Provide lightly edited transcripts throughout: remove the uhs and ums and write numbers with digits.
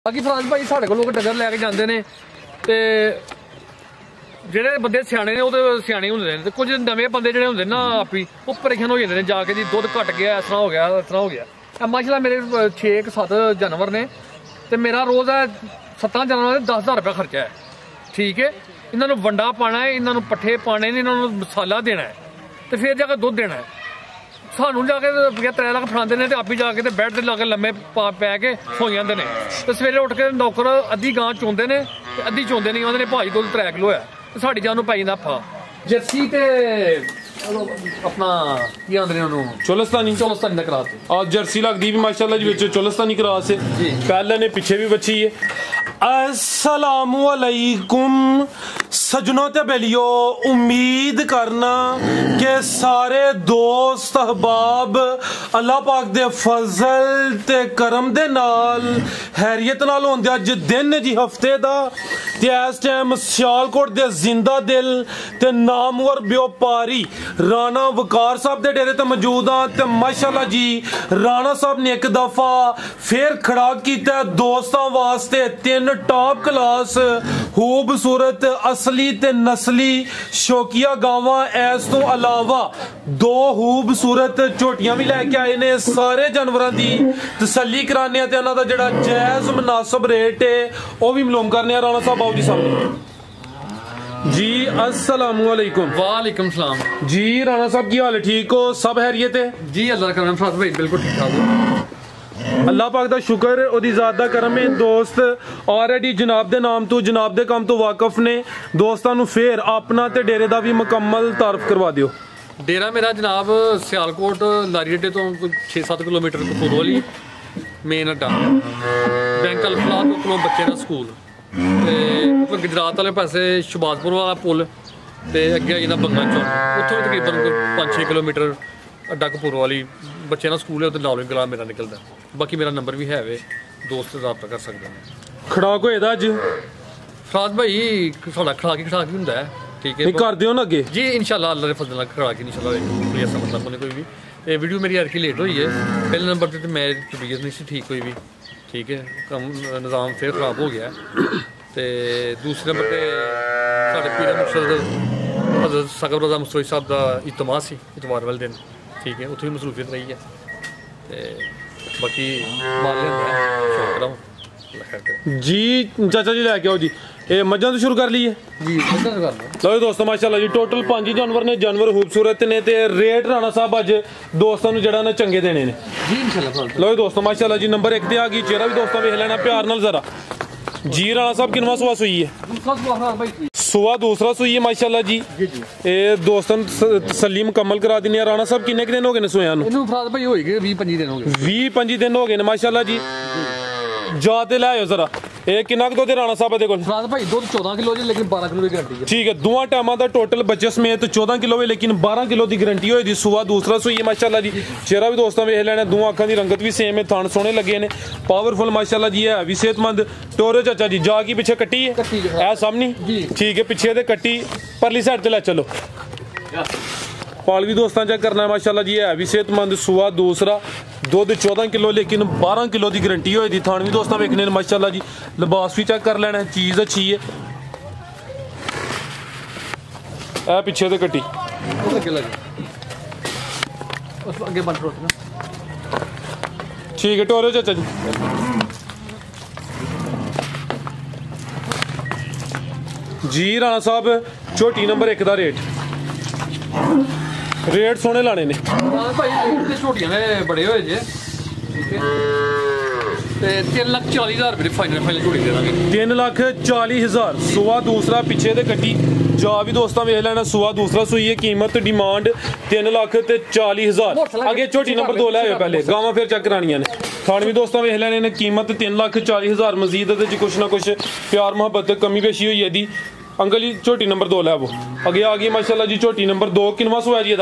बाकी फराज भाई साढ़े को डंगर लैके जाते हैं तो ਜਿਹੜੇ ਬੰਦੇ ਸਿਆਣੇ ਨੇ ਉਹ ਤੇ ਸਿਆਣੇ ਹੁੰਦੇ ਨੇ ਤੇ ਕੁਝ ਨਵੇਂ ਬੰਦੇ ਜਿਹੜੇ ਹੁੰਦੇ ਨਾ ਆਪੀ ਉਹ ਪਰੇਸ਼ਾਨ ਹੋ ਜਾਂਦੇ ਨੇ ਜਾ ਕੇ ਜੀ ਦੁੱਧ ਘਟ ਗਿਆ ਇਸ ਤਰ੍ਹਾਂ ਹੋ ਗਿਆ ਇਸ ਤਰ੍ਹਾਂ ਹੋ ਗਿਆ ਮਾਸ਼ਾਅੱਲਾ ਮੇਰੇ 6-7 ਜਾਨਵਰ ਨੇ ਤੇ ਮੇਰਾ ਰੋਜ਼ ਹੈ 7 ਜਾਨਵਰਾਂ ਦੇ 10,000 ਰੁਪਏ ਖਰਚਾ ਹੈ ਠੀਕ ਹੈ ਇਹਨਾਂ ਨੂੰ ਵੰਡਾ ਪਾਣਾ ਹੈ ਇਹਨਾਂ ਨੂੰ ਪੱਠੇ ਪਾਣੇ ਨੇ ਇਹਨਾਂ ਨੂੰ ਮਸਾਲਾ ਦੇਣਾ ਹੈ ਤੇ ਫਿਰ ਜਾ ਕੇ ਦੁੱਧ ਦੇਣਾ ਹੈ ਸਾਨੂੰ ਜਾ ਕੇ 3 ਲੱਖ ਫੜਾਉਂਦੇ ਨੇ ਤੇ ਆਪੀ ਜਾ ਕੇ ਤੇ ਬੈੱਡ ਤੇ ਲਾ ਕੇ ਲੰਮੇ ਪੈ ਕੇ ਸੋ ਜਾਂਦੇ ਨੇ ਤੇ ਸਵੇਰੇ ਉੱਠ ਕੇ ਨੌਕਰ ਅੱਧੀ ਗਾਂ ਚੋਂਦੇ ਨੇ ਤੇ ਅੱਧੀ ਚੋਂਦੇ ਨਹੀਂ ਆਉਂਦੇ ਨੇ ਭਾਜੀ ਦੁੱਧ 3 ਕਿਲੋ ਹੈ ਸਾਡੀ ਜਾਨ ਨੂੰ ਪੈ ਜਾਂਦਾ ਆਪਾਂ ਜਰਸੀ ਤੇ अपना ਕੀ ਆਂਦੇ ਨੇ ਉਹਨੂੰ ਚੋਲਸਤਾਨੀ ਦਾ ਕਰਾਸ ਆ ਜਰਸੀ ਲੱਗਦੀ ਵੀ ਮਾਸ਼ਾਅੱਲਾ ਜੀ ਵਿੱਚ ਚੋਲਸਤਾਨੀ ਕਰਾਸ ਹੈ ਪਹਿਲੇ ਨੇ ਪਿੱਛੇ ਵੀ ਬੱਚੀ ਹੈ अस्सलामु अलैकुम सजनों ते बेलियो उम्मीद करना कि सारे दोस्त अहबाब अल्लाह पाक दे फजल ते करम दे नाल हैरियत नाल होंदे अज दिन जी हफ्ते दा ते इस टाइम सियालकोट दे जिंदा दिल ते नामवर व्यापारी राणा वकार साहब दे डेरे ते मौजूद हां ते माशाअल्लाह जी राणा साहब ने एक दफा फिर खड़ा कीता दोस्तां वास्ते 3 टॉप क्लास खूबसूरत असली ते नस्ली शौकिया गावां इस तो अलावा 2 खूबसूरत झोटियां भी लैके आए ने सारे जानवरां दी तसल्ली कराने ते उन्हां दा जेहड़ा जायज मुनासिब रेट है वो भी मालूम करने राणा साहब आओ जी सामने जी अस्सलामु अलैकुम वालेकुम सलाम जी राणा साहब की हाल है ठीक हो सब खैरियत है जी अल्लाह का करम फराज भाई बिल्कुल ठीक ठाक हो अल्लाह पाक दा शुक्र ओदी ज़ात दा करम है दोस्त ऑलरेडी जनाब दे नाम तो जनाब दे काम तो वाकफ ने दोस्तां नूं फेर अपना ते डेरे दा भी मुकम्मल तारफ करवा दियो डेरा मेरा जनाब सियालकोट लारी अड्डे तो 6-7 किलोमीटर कपूरवाली मेन अड्डा बैंक अल्फलाह तो बच्चे का स्कूल ते गुजरात वाले पासे शबाजपुर वाला पुल ते अगे आई जांदा बंगा चौक उत्थों तकरीबन 5-6 किलोमीटर अड्डा कपूरवाली बच्चे का स्कूल है तो नाल गला मेरा निकलता बाकी मेरा नंबर भी है वे दोस्त रब्ता कर सकते हैं खड़ाक होए दा अज फराज भाई साडा खड़ाक ही हुंदा है ठीक है कर दियो ना अगे जी इंशाल्लाह अल्लाह दे फजल नाल खड़ाक इंशाल्लाह कोई ऐसा बंदा कोई भी ये वीडियो मेरी यार की लेट हुई है पहले नंबर पे तो मैं तबीयत नहीं सी ठीक कोई भी ठीक है कम निज़ाम फिर खराब हो गया तो दूसरे नंबर पे साढ़े पीर मुर्शद हज़रत सकब रज़ा मुस्तफ़ी साहब का इज्तिमा सी इतवार वाले दिन ठीक है उत्थे भी मसरूफियत रही है तो बाकी माल लेंदा जी चाचा जी लैके आओ जी ये मझां तो शुरू कर ली है जी मझां तो कर लो लो दोस्तों माशाल्लाह जी टोटल 5 जानवर ने जानवर खूबसूरत ने ते रेट राणा साहब अज दोस्तों नूं जेड़ा ना चंगे देने ने जी इंशाल्लाह लो दोस्तों माशाल्लाह जी नंबर 1 ते आ गई चेहरा भी दोस्तों वेख लेना प्यार नाल जरा जी राणा साहब किनवा सुआ सुई है सुआ दूसरा सुई है माशाल्लाह जी ये दोस्तों तसल्ली मुकम्मल करा दी राणा साहब किन्ने दिन हो गए ने सोया नूं फराज भाई होई गए 20-25 दिन हो गए 20-25 दिन हो गए ने माशाल्लाह जी जाते लाओ जरा ਇਹ ਕਿੰਨਾ ਕੁ ਦੁੱਧ ਰਾਣਾ ਸਾਹਿਬ ਦੇ ਕੋਲ ਫਰਾਜ਼ ਭਾਈ ਦੁੱਧ 14 ਕਿਲੋ ਜੀ ਲੇਕਿਨ 12 ਕਿਲੋ ਦੀ ਗਾਰੰਟੀ ਹੈ ਠੀਕ ਹੈ ਦੋਵਾਂ ਟਾਈਮਾਂ ਦਾ ਟੋਟਲ ਬੱਚੇ ਸਮੇਤ 14 ਕਿਲੋ ਹੈ ਲੇਕਿਨ 12 ਕਿਲੋ ਦੀ ਗਾਰੰਟੀ ਹੋਈ ਦੀ ਸੁਆ ਦੂਸਰਾ ਸੂਈ ਹੈ ਮਾਸ਼ਾਅੱਲਾ ਜੀ ਚਿਹਰਾ ਵੀ ਦੋਸਤਾਂ ਵੇਖ ਲੈਣਾ ਦੋਵਾਂ ਅੱਖਾਂ ਦੀ ਰੰਗਤ ਵੀ ਸੇਮ ਹੈ ਥਣ ਸੋਹਣੇ ਲੱਗੇ ਨੇ ਪਾਵਰਫੁਲ ਮਾਸ਼ਾਅੱਲਾ ਜੀ ਹੈ ਵੀ ਸਿਹਤਮੰਦ ਟੋਰੇ ਚਾਚਾ ਜੀ ਜਾ ਕੀ ਪਿੱਛੇ ਕੱਟੀ ਹੈ ਇਹ ਸਾਹਮਣੀ ਠੀਕ ਹੈ ਪਿੱਛੇ ਤੇ ਕੱਟੀ ਪਰਲੀ ਸਾਈਡ ਤੇ ਲੈ ਚਲੋ पाल भी दोस्तों चेक करना है माशाल्लाह जी है भी सेहतमंद सुआ दूसरा दुध 14 किलो लेकिन 12 किलो की गारंटी होई दी थान भी दोस्तों वेखने माशाल्लाह जी लिबास भी चेक कर लेना है चीज़ अच्छी है ए पीछे तो कट्टी ठीक है टोरे चाचा जी जी राणा साहब झोटी नंबर 1 का रेट सोने लाने ने झोटियां ने बड़े होए जे ठीक है ते 3,40,000 रुपए फाइनल झोटी दे दांगे 3,40,000 सुआ दूसरा पीछे ते कट्टी जा भी दोस्तों वेख लेना सुआ दूसरा सुई है कीमत डिमांड 3,40,000 आगे झोटी नंबर 2 ले आयो पहले गावां फिर चेक करानियां ने थान भी दोस्तों वेख लेने ने कीमत 3,40,000 मजीद कुछ ना कुछ प्यार मोहब्बत कमी पेशी हुई है दी अंकल जी झोटी नंबर 2 लै वो अगे आ गई माशाल्लाह जी झोटी नंबर 2 किनवा सुआ जी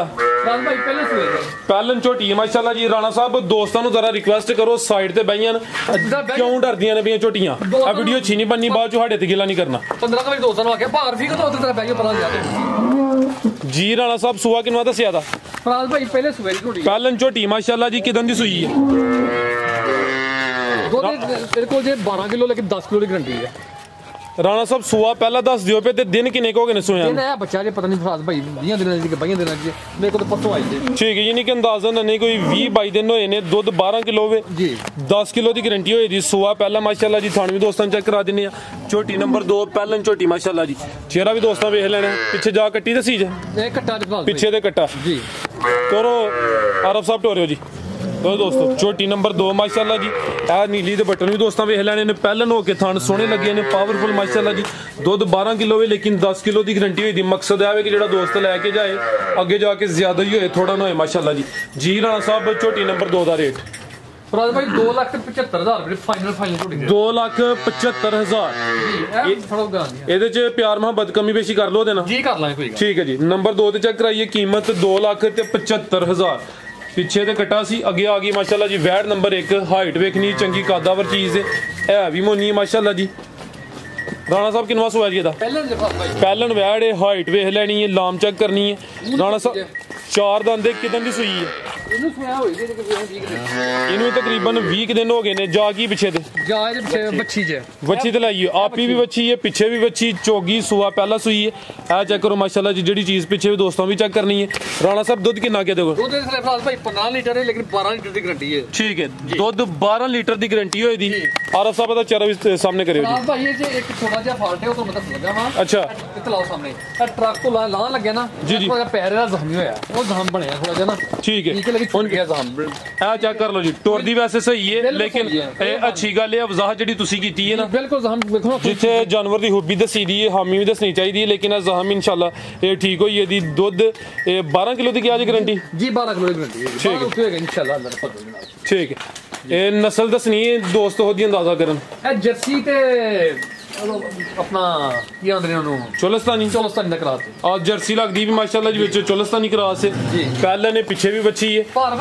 पहलन झोटी है माशाल्लाह जी राणा साहब दोस्तों को जरा रिक्वेस्ट करो साइड ते बहन क्यों डरदियां ने भी झोटियां आ वीडियो अच्छी नहीं बननी बाद चो साडे ते गिला नहीं करना 15 का दोस्तों आके भार फी तो उधर बैठ पता जाते जी राणा साहब सुआ किनवा दसिया था फराज भाई पहले सुए झोटी पहलन झोटी माशाल्लाह जी किदन दी सुई है ਦੁੱਧ ਤੇਰੇ ਕੋਲ ਜੇ 12 ਕਿਲੋ ਲੇਕਿਨ 10 ਕਿਲੋ ਦੀ ਗਰੰਟੀ ਹੈ। ਰਾਣਾ ਸਾਹਿਬ ਸੂਆ ਪਹਿਲਾਂ ਦੱਸ ਦਿਓ ਪਏ ਤੇ ਦਿਨ ਕਿੰਨੇ ਕੁ ਹੋ ਗਏ ਨੇ ਸੋਇਆ ਇਹ ਹੈ ਬੱਚਾ ਜੇ ਪਤਾ ਨਹੀਂ ਫਰਾਜ਼ ਭਾਈ 20 ਦਿਨਾਂ ਦੀ ਕਿ 22 ਦਿਨਾਂ ਦੀ ਮੇਰੇ ਕੋਲ ਤਾਂ ਪਰਸੋਂ ਆਈ ਜੇ। ਠੀਕ ਹੈ ਯਾਨੀ ਕਿ ਅੰਦਾਜ਼ਾ ਨਹੀਂ ਕੋਈ 20-22 ਦਿਨ ਹੋਏ ਨੇ। ਦੁੱਧ 12 ਕਿਲੋ ਹੋਵੇ ਜੀ 10 ਕਿਲੋ ਦੀ ਗਰੰਟੀ ਹੋਈ ਦੀ। ਸੂਆ ਪਹਿਲਾਂ ਮਾਸ਼ਾਅੱਲਾ ਜੀ ਥਾਣ ਵੀ ਦੋਸਤਾਂ ਚੈੱਕ ਕਰਾ ਦਿੰਨੇ ਆ। ਝੋਟੀ ਨੰਬਰ 2 ਪਹਿਲਾਂ ਝੋਟੀ ਮਾਸ਼ਾਅੱਲਾ ਜੀ ਚਿਹਰਾ ਵੀ ਦੋਸਤਾਂ ਵੇਖ ਲੈਣਾ। ਪਿੱਛੇ ਜਾ ਕੱਟੀ ਦਸੀ ਜੇ ਇਹ ਕੱਟਾ ਦੇ ਪਿੱਛੇ ਤੇ ਕੱਟਾ ਜੀ ਤੋਰੋ ਆਰਫ ਸਾਹਿਬ ਟੋਰਿਓ ਜੀ। ਦੋਸਤੋ ਝੋਟੀ ਨੰਬਰ 2 ਮਾਸ਼ਾਅੱਲਾ ਜੀ ਇਹ ਨੀਲੀ ਦੇ ਬਟਨ ਵੀ ਦੋਸਤਾਂ ਵੇਖ ਲੈਣੇ ਨੇ। ਪਹਿਲਾਂ ਹੋ ਕੇ ਥਣ ਸੋਹਣੇ ਲੱਗੇ ਨੇ ਪਾਵਰਫੁਲ ਮਾਸ਼ਾਅੱਲਾ ਜੀ। ਦੁੱਧ 12 ਕਿਲੋ ਵੇ ਲੇਕਿਨ 10 ਕਿਲੋ ਦੀ ਗਰੰਟੀ ਹੋਈ ਦੀ। ਮਕਸਦ ਇਹ ਹੈ ਕਿ ਜਿਹੜਾ ਦੋਸਤ ਲੈ ਕੇ ਜਾਏ ਅੱਗੇ ਜਾ ਕੇ ਜ਼ਿਆਦਾ ਹੀ ਹੋਏ ਥੋੜਾ ਨਾ ਹੋਏ ਮਾਸ਼ਾਅੱਲਾ ਜੀ। ਜੀ ਰਾਣਾ ਸਾਹਿਬ ਝੋਟੀ ਨੰਬਰ 2 ਦਾ ਰੇਟ ਫਰਾਜ਼ ਭਾਈ 2,75,000 ਰੁਪਏ ਫਾਈਨਲ ਝੋਟੀ ਦੇ 2,75,000 ਜੀ। ਇਹ ਥੋੜਾ ਗਾਂਦੀ ਇਹਦੇ ਚ ਪਿਆਰ ਮੁਹੱਬਤ ਕਮੀ ਬੇਸ਼ੀ ਕਰ ਲਓ ਦੇ ਨਾ ਜੀ ਕਰ ਲਾਂਗੇ ਕੋਈ ਗੱਲ। ਠੀਕ ਹੈ ਜੀ। ਨੰਬਰ 2 ਤੇ ਚੈੱਕ ਕਰਾਈਏ ਕੀਮਤ 2,75,000 ਪਿੱਛੇ ਤੇ ਕਟਾ ਸੀ ਅੱਗੇ ਆ ਗਈ ਮਾਸ਼ਾਅੱਲਾ ਜੀ। ਵੈੜ ਨੰਬਰ 1 ਹਾਈਟ ਵੇਖਣੀ ਚੰਗੀ ਕਾਦਾਵਰ ਚੀਜ਼ ਹੈ ਇਹ ਵੀ ਮੋਨੀ ਮਾਸ਼ਾਅੱਲਾ ਜੀ। ਰਾਣਾ ਸਾਹਿਬ ਕਿੰਨਵਾ ਸੋਇਆ ਜੀ ਇਹਦਾ ਪਹਿਲਣ ਵੈੜ ਹੈ ਹਾਈਟ ਵੇਖ ਲੈਣੀ ਹੈ ਲਾਮ ਚੈੱਕ ਕਰਨੀ ਹੈ। ਰਾਣਾ ਸਾਹਿਬ 4 ਦੰਦੇ ਕਿਦਨ ਦੀ ਸੂਈ ਹੈ ਇਹਨੂੰ ਸੁਣਿਆ ਹੋਈ ਜੇ ਕਿ 20 ਦਿਨ ਇਹਨੂੰ ਤਕਰੀਬਨ 20 ਦਿਨ ਹੋ ਗਏ ਨੇ। ਜਾ ਕੀ ਪਿੱਛੇ ਤੇ ਜਾ ਇਹਦੇ ਪਿੱਛੇ ਬੱਚੀ ਜੇ ਵੱਛੀ ਤੇ ਲਾਈਏ ਆਪੀ ਵੀ ਵੱਛੀ ਹੈ ਪਿੱਛੇ ਵੀ ਵੱਛੀ ਚੋਗੀ ਸੂਆ ਪਹਿਲਾਂ ਸੂਈ ਹੈ। ਇਹ ਚੈੱਕ ਕਰੋ ਮਾਸ਼ਾਅੱਲਾ ਜੀ। ਜਿਹੜੀ ਚੀਜ਼ ਪਿੱਛੇ ਵੀ ਦੋਸਤਾਂ ਵੀ ਚੈੱਕ ਕਰਨੀ ਹੈ। ਰਾਣਾ ਸਾਹਿਬ ਦੁੱਧ ਕਿੰਨਾ ਕੇ ਦੇਖੋ ਦੁੱਧ ਦੇ ਫਰਾਜ਼ ਭਾਈ 15 ਲੀਟਰ ਹੈ ਲੇਕਿਨ 12 ਲੀਟਰ ਦੀ ਗਰੰਟੀ ਹੈ। ਠੀਕ ਹੈ ਦੁੱਧ 12 ਲੀਟਰ ਦੀ ਗਰੰਟੀ ਹੋਈ ਦੀ। ਆਰਫ ਸਾਹਿਬ ਦਾ ਚਿਹਰਾ ਵੀ ਸਾਹਮਣੇ ਕਰਿਓ ਜੀ। ਫਰਾਜ਼ ਭਾਈ ਇਹ ਜੇ ਇੱਕ ਛੋਟਾ ਜਿਹਾ ਫਾਲਟ ਹੈ ਉਹ ਤੁਹਾਨੂੰ ਦੱਸ ਲੱਗਾ ਵਾ। ਅੱਛਾ ਇੱਥੇ ਲਾਓ ਸਾਹਮਣੇ ਇਹ ਟਰੱਕ ਤੋਂ ਲਾਹ ਲੱਗਿਆ ਨਾ ਜੀ ਜੀ ਥੋੜਾ ਪੈਰ ਦਾ ਜ਼ਖਮੀ ਹੋਇਆ ਉਹ ਜ਼ਖਮ ਬਣਿਆ ਥੋੜਾ ਜਿਹਾ ਨਾ। ਠੀਕ ਹੈ ਠੀਕ ਹੈ ਲੇਕਿਨ ਹੁਣ ਗਿਆ ਜ਼ਖਮ ਇਹ ਚੈੱਕ ਕਰ ਲਓ ਜੀ। ਟੁਰਦੀ ਵੈਸੇ ਸਹੀ ਹੈ ਲੇਕਿਨ ਇਹ ਅੱਛੀ ਗੱਲ ਹੈ ਵਜ਼ਾਹਤ ਜਿਹੜੀ ਤੁਸੀਂ ਕੀਤੀ ਹੈ ਨਾ ਬਿਲਕੁਲ ਜ਼ਖਮ ਵੇਖੋ ਜਿੱਥੇ ਜਾਨਵਰ ਦੀ ਖੂਬੀ ਦੱਸੀ ਦੀ ਹੈ ਹਾਮੀ ਵੀ ਦੱਸਣੀ ਚਾਹੀਦੀ ਹੈ ਲੇਕਿਨ ਇਹ ਜ਼ਖਮ ਇਨਸ਼ਾਅੱਲਾ ਇਹ ਠੀਕ ਹੋਈ ਹੈ ਦੀ। ਦੁੱਧ ਇਹ 12 ਕਿਲੋ ਦੀ ਕਿਹਾ ਜੀ ਗਰੰਟੀ ਜੀ 12 ਕਿਲੋ ਦੀ ਗਰੰਟੀ ਹੈ। ਠੀਕ ਹੈ ਹੋਏਗਾ ਇਨਸ਼ਾਅੱਲਾ ਅੱਲਾਹ ਦੇ ਫਜ਼ਲ ਨਾਲ। ਠੀਕ ਹੈ ਇਹ ਨਸਲ ਦੱਸਣੀ ਹੈ ਦੋਸਤ ਉਹਦੀ ਅੰਦਾਜ਼ਾ ਕਰਨ। ਇਹ ਜਰਸੀ ਤੇ ਆਪਣਾ ਕੀ ਆਂਦੇ ਨੇ ਉਹਨੂੰ ਚੋਲਸਤਾਨੀ ਦਾ ਕਰਾਸ ਆ ਜਰਸੀ ਲੱਗਦੀ ਵੀ ਮਾਸ਼ਾਅੱਲਾ ਜੀ ਵਿੱਚ ਚੋਲਸਤਾਨੀ ਕਰਾਸ ਹੈ। ਪਹਿਲਾਂ ਨੇ ਪਿੱਛੇ ਵੀ ਬੱਚੀ ਹੈ ਪਰ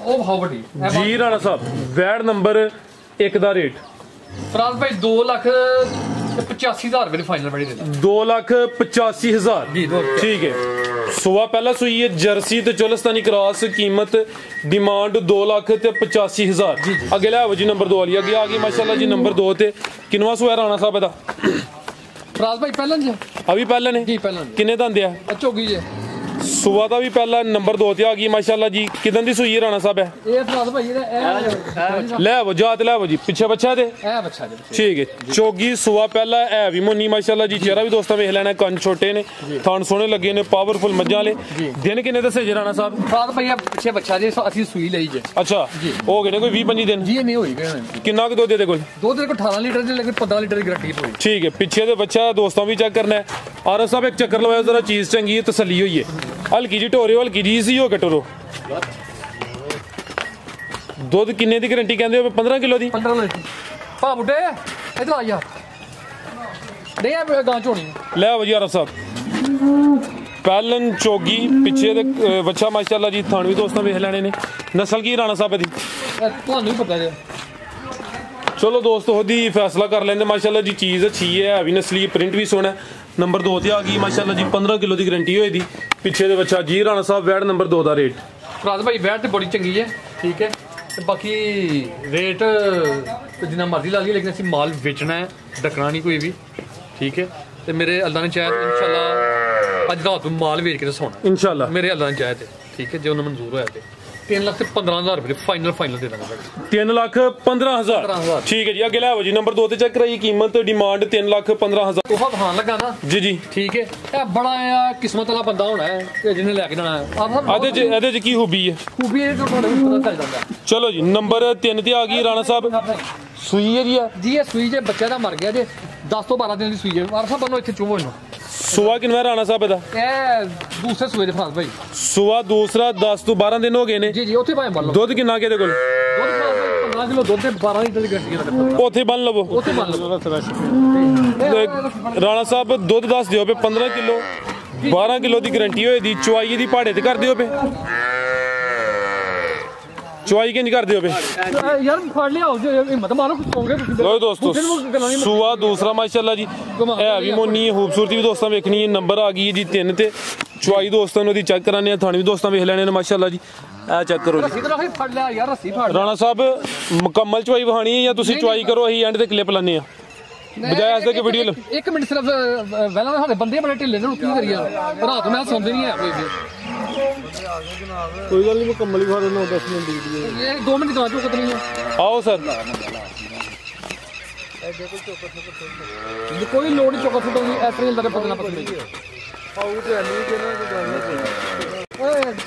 ਉਹ ਬਹੁਤ ਵੱਡੀ ਜੀ। ਰਾਣਾ ਸਾਹਿਬ ਵੈੜ ਨੰਬਰ 1 ਦਾ ਰੇਟ ਫਰਾਜ਼ ਭਾਈ 2,85,000 ਰੁਪਏ ਦੀ ਫਾਈਨਲ ਬੜੀ ਦੇ 2,85,000 ਜੀ। ਠੀਕ ਹੈ ਸੂਆ ਪਹਿਲਾਂ ਸੂਈ ਹੈ ਜਰਸੀ ਤੇ ਚੋਲਸਤਾਨੀ ਕਰਾਸ ਕੀਮਤ ਡਿਮਾਂਡ 2,85,000 ਅੱਗੇ ਲੈ ਆਵੋ ਜੀ ਨੰਬਰ 2 ਵਾਲੀ ਅੱਗੇ ਆ ਗਈ ਮਾਸ਼ਾਅੱਲਾ ਜੀ। ਨੰਬਰ 2 ਤੇ ਕਿੰਨਵਾ ਸੂਆ ਰਾਣਾ ਸਾਹਿਬ ਇਹਦਾ ਫਰਾਜ਼ ਭਾਈ ਪਹਿਲਾਂ ਜੀ ਅਭੀ ਪਹਿਲਾਂ ਨੇ ਜੀ ਪਹਿਲਾਂ ਕਿੰਨੇ ਦੰਦੇ ਆ ਚੋਗੀ ਜੇ ਸੂਆ ਦਾ ਵੀ ਪਹਿਲਾਂ ਨੰਬਰ 2 ਤੇ ਆ ਗਈ ਮਾਸ਼ਾਅੱਲਾ ਜੀ। ਕਿਦਨ ਦੀ ਸੂਈ ਹੈ ਰਾਣਾ ਸਾਹਿਬ ਹੈ ਇਹ ਫਰਾਜ਼ ਭਾਈ ਇਹਦਾ ਲੈ ਆਵੋ ਜਾਤ ਲੈ ਆਵੋ ਜੀ ਪਿੱਛੇ ਬੱਚਾ ਤੇ ਇਹ ਬੱਚਾ ਜੀ ਠੀਕ ਹੈ ਚੋਗੀ ਸੂਆ ਪਹਿਲਾਂ ਇਹ ਵੀ ਮੋਨੀ ਮਾਸ਼ਾਅੱਲਾ ਜੀ। ਚਿਹਰਾ ਵੀ ਦੋਸਤਾਂ ਵੇਖ ਲੈਣਾ ਕੰਨ ਛੋਟੇ ਨੇ ਥਣ ਸੋਹਣੇ ਲੱਗੇ ਨੇ ਪਾਵਰਫੁਲ ਮੱਝਾਂ ਵਾਲੇ। ਦਿਨ ਕਿੰਨੇ ਦੱਸੇ ਜੀ ਰਾਣਾ ਸਾਹਿਬ ਫਰਾਜ਼ ਭਾਈ ਪਿੱਛੇ ਬੱਚਾ ਜੀ ਅਸੀਂ ਸੂਈ ਲਈ ਜੇ ਅੱਛਾ ਹੋ ਗਏ ਨੇ ਕੋਈ 20-25 ਦਿਨ ਜੀ ਨਹੀਂ ਹੋਈ ਗਏ ਕਿੰਨਾ ਕੁ ਦੁੱਧ ਦੇ ਕੋਲ ਦੁੱਧ ਦੇ ਕੋਲ 18 ਲੀਟਰ ਦੀ ਲੇਕਿਨ 15 ਲੀਟਰ ਦੀ ਗਰੰਟੀ ਪੂਰੀ। ਠੀਕ ਹੈ ਪਿੱਛੇ ਦੇ ਬੱਚਾ ਦੋਸਤਾਂ ਵੀ ਚੈੱਕ ਕਰਨਾ ਹੈ। ਆਰਫ ਸਾਹਿਬ ਇੱਕ ਚੱਕਰ ਲਵਾਇਆ ਜ਼ਰਾ ਚੀਜ਼ ਚੰਗੀ ਹੈ ਤਸੱਲੀ ਹੋਈ ਹੈ। ਹਲਕੀ ਜੀ ਢੋਰੇ ਹਲਕੀ ਜੀ ਸੀ ਹੋ ਕੇ ਟੋਰੋ। ਦੁੱਧ ਕਿੰਨੇ ਦੀ ਗਰੰਟੀ ਕਹਿੰਦੇ ਹੋ 15 ਕਿਲੋ ਦੀ 15 ਲੀਟਰ ਭਾ ਬੁੱਢੇ ਇਧਰ ਆ ਯਾਰ ਨਹੀਂ ਆ ਗਾਂ ਝੋਣੀ ਲੈ ਆਓ ਜੀ ਆਰਫ ਸਾਹਿਬ ਪਹਿਲਨ ਚੋਗੀ ਪਿੱਛੇ ਦੇ ਬੱਚਾ ਮਾਸ਼ਾਅੱਲਾ ਜੀ। ਥਾਣ ਵੀ ਦੋਸਤਾਂ ਵੇਖ ਲੈਣੇ ਨੇ। ਨਸਲ ਕੀ ਰਾਣਾ ਸਾਹਿਬ ਦੀ ਤੁਹਾਨੂੰ ਵੀ ਪਤਾ ਜੇ ਚਲੋ ਦੋਸਤੋ ਉਹਦੀ ਫੈਸਲਾ ਕਰ ਲੈਂਦੇ ਮਾਸ਼ਾਅੱਲਾ ਜੀ। ਚੀਜ਼ ਅੱਛੀ ਹੈ ਵੀ ਨਸਲੀ ਪ੍ਰਿੰਟ ਵੀ ਸੋਹਣਾ। ਨੰਬਰ 2 ਤੇ ਆ ਗਈ ਮਾਸ਼ਾਅੱਲਾ ਜੀ 15 ਕਿਲੋ ਦੀ ਗਰੰਟੀ ਹੋਈ ਦੀ। ਪਿੱਛੇ ਦੇ ਬੱਚਾ ਜੀ ਰਾਣਾ ਸਾਹਿਬ ਵੈੜ ਨੰਬਰ 2 ਦਾ ਰੇਟ ਫਰਾਜ਼ ਭਾਈ ਵੈੜ ਤੇ ਬੜੀ ਚੰਗੀ ਹੈ ਠੀਕ ਹੈ ਤੇ ਬਾਕੀ ਰੇਟ ਜਿੰਨਾ ਮਰਜ਼ੀ ਲਾ ਲਈਏ ਲੇਕਿਨ ਅਸੀਂ ਮਾਲ ਵੇਚਣਾ ਹੈ ਡੱਕਣਾ ਨਹੀਂ ਕੋਈ ਵੀ ਠੀਕ ਹੈ। ਤੇ ਮੇਰੇ ਅੱਲਾ ਨੇ ਚਾਹਿਆ ਇਨਸ਼ਾਅੱਲਾ ਅੱਜ ਰਾਤ ਨੂੰ ਮਾਲ ਵੇਚ ਕੇ ਦਸਾਉਣਾ ਇਨਸ਼ਾਅੱਲਾ ਮੇਰੇ ਅੱਲਾ ਨੇ ਚਾਹਿਆ ਤੇ ਠੀਕ ਹੈ ਜੇ ਉਹਨਾਂ ਮਨਜ਼ੂਰ ਹੋਇਆ ਤੇ 3,15,000 ਰੁਪਏ ਫਾਈਨਲ ਦੇ ਦਾਂਗੇ 3,15,000 ਠੀਕ ਹੈ ਜੀ। ਅੱਗੇ ਲੈ ਆਵੋ ਜੀ ਨੰਬਰ 2 ਤੇ ਚੈੱਕ ਕਰਾਈ ਕੀਮਤ ਡਿਮਾਂਡ 3,15,000 ਉਹ ਹਾਂ ਲੱਗਾ ਨਾ ਜੀ ਜੀ ਠੀਕ ਹੈ। ਇਹ ਬੜਾ ਆ ਕਿਸਮਤ ਵਾਲਾ ਬੰਦਾ ਹੋਣਾ ਹੈ ਤੇ ਜਿਹਨੇ ਲੈ ਕੇ ਜਾਣਾ ਹੈ ਇਹਦੇ ਚ ਕੀ ਖੂਬੀ ਹੈ ਖੂਬੀ ਇਹ ਤੁਹਾਡੇ ਨੂੰ ਪਤਾ ਚੱਲ ਜਾਂਦਾ। ਚਲੋ ਜੀ ਨੰਬਰ 3 ਤੇ ਆ ਗਈ ਰਾਣਾ ਸਾਹਿਬ ਸੂਈ ਹੈ ਜੀ ਇਹ ਸੂਈ ਜੇ ਬੱਚਾ ਦਾ ਮਰ ਗਿਆ ਜੇ 10 ਤੋਂ 12 ਦਿਨ ਦੀ ਸੂਈ ਹੈ ਆਰ ਸਾਹਿਬ ਬੰਨੋ ਇੱਥੇ ਚੁਵੋ ਇਹਨੂੰ। ਸੂਆ ਕਿੰਨਾ ਰਾਣਾ ਸਾਹਿਬ ਇਹਦਾ ਇਹ ਦੂਸਰੇ ਸੂਏ ਦੇ ਫਰਾਜ਼ ਭਾਈ ਸੂਆ ਦੂਸਰਾ 10 ਤੋਂ 12 ਦਿਨ ਹੋ ਗਏ ਨੇ ਜੀ ਉੱਥੇ ਭਾਵੇਂ ਬੰਨ ਲਓ। ਦੁੱਧ ਕਿੰਨਾ ਕਿਹਦੇ ਕੋਲ ਦੁੱਧ 15 ਕਿਲੋ ਦੁੱਧ ਤੇ 12 ਲੀਟਰ ਦੀ ਗਰੰਟੀ ਹੈ ਉੱਥੇ ਬੰਨ ਲਵੋ ਉੱਥੇ ਬੰਨ ਲਓ। ਰਾਣਾ ਸਾਹਿਬ ਦੁੱਧ ਦੱਸ ਦਿਓ ਪਏ 15 ਕਿਲੋ 12 ਕਿਲੋ ਦੀ ਗਰੰਟੀ ਹੋਏ ਦੀ। ਚੁਆਈ ਦੀ ਪਹਾੜੇ ਤੇ ਕਰ ਦਿਓ ਪਏ ਚੁਆਈ ਕਿੰਜ ਕਰਦੇ ਹੋ ਬੇ ਯਾਰ ਫੜ ਲਿਆ ਹਿੰਮਤ ਮਾਰੋ ਸੌਂਗੇ ਲੋ ਦੋਸਤੋ ਸੂਆ ਦੂਸਰਾ ਮਾਸ਼ਾਅੱਲਾ ਜੀ ਇਹ ਵੀ ਮੋਨੀ ਖੂਬਸੂਰਤੀ ਵੀ ਦੋਸਤਾਂ ਵੇਖਣੀ ਹੈ। ਨੰਬਰ ਆ ਗਈ ਜੀ 3 ਤੇ ਚੁਆਈ ਦੋਸਤਾਂ ਨੂੰ ਦੀ ਚੈੱਕ ਕਰਾਣੇ ਆ, ਥਾਣੇ ਵੀ ਦੋਸਤਾਂ ਵੇਖ ਲੈਣੇ ਨੇ ਮਾਸ਼ਾਅੱਲਾ ਜੀ। ਇਹ ਚੈੱਕ ਕਰੋ ਜੀ ਫੜ ਲਿਆ ਯਾਰ, ਰੱਸੀ ਫੜ। ਰਾਣਾ ਸਾਹਿਬ ਮੁਕੰਮਲ ਚੁਆਈ ਵਹਾਣੀ ਹੈ ਜਾਂ ਤੁਸੀਂ ਚੁਆਈ ਕਰੋ, ਅਸੀਂ ਐਂਡ ਤੇ ਕਲਿੱਪ ਲਾਣੇ ਆ ਬਜਾਏ ਐਸੇ ਕਿ ਵੀਡੀਓ? 1 ਮਿੰਟ ਸਿਰਫ ਪਹਿਲਾਂ ਸਾਡੇ ਬੰਦੇ ਬੜੇ ਢਿੱਲੇ ਨੇ, ਕੀ ਕਰੀਏ ਰਾਤ ਨੂੰ ਮੈਂ ਸੌਂਦੇ ਨਹੀਂ ਹੈ ਕੋਈ ਗੱਲ ਨਹੀਂ, ਮੁਕੰਮਲ ਹੀ ਵਹਾ ਦੇਣਾ 10 ਮਿੰਟ ਦੀ ਵੀਡੀਓ। ਇਹ 2 ਮਿੰਟ ਦੀ ਚੁੱਕ ਨਹੀਂ ਹੈ। ਆਓ ਸਰ, ਕੋਈ ਲੋੜ ਨਹੀਂ ਚੁੱਕ ਫੁੱਟੋਂ ਦੀ, ਇਸ ਤਰ੍ਹਾਂ ਅੰਦਰ ਪਤਨਾ ਪਤਨੀ